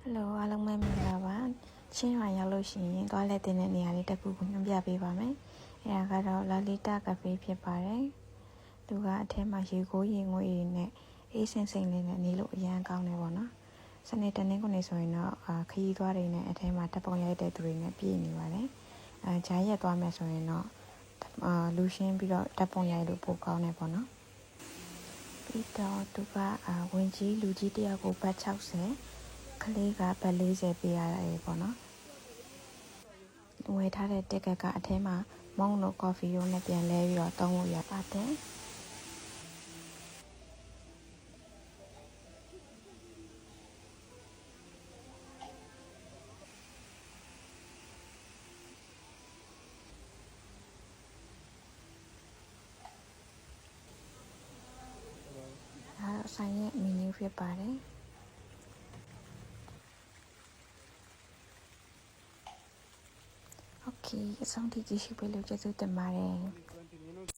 Hello အားလုံးပဲမင်္ဂလာပါချင်းရွာရောက်လို့ရှိရင်သွားလက်တင်တဲ့နေရာလေးတစ်ခုကိုညွှန်ပြပေးပါမယ်အဲဒါကတော့လာလီတာကဖေးဖြစ်ပါတယ်သူကအထဲမှာရေကိုရေငွေတွေနဲ့အေးစင်စင်လေးနဲ့နေလို့အရန်ကောင်းတယ်ပေါ့နော်စနေတနေ့ကနေဆိုရင်တော့ခရီးသွားတွေနဲ့အထဲမှာတပ်ပုံရိုက်တဲ့သူတွေနဲ့ပြည့်နေပါတယ်ဂျားရက်သွားမယ်ဆိုရင်တော့လူရှင်းပြီးတော့တပ်ပုံရိုက်လို့ပိုကောင်းတယ်ပေါ့နော်ပြီးတော့သူကဝင်ကြီးလူကြီးတယောက်ကိုဘတ်60ကလေးကဘတ်40ပေးရတယ်ပေါ့နော်ဝယ်ထားတဲ့တက်ကက်ကအထဲမှာမုန့်တို့ကော်ဖီတို့နဲ့ပြန်လဲပြီးတော့သုံးလို့ရပါတယ်ဆိုင်ရဲ့မီနူးဖြစ်ပါတယ်โอเคအဆုံးထိကြည့်ရှုပေးလို့ကျေးဇူးတင်ပါတယ်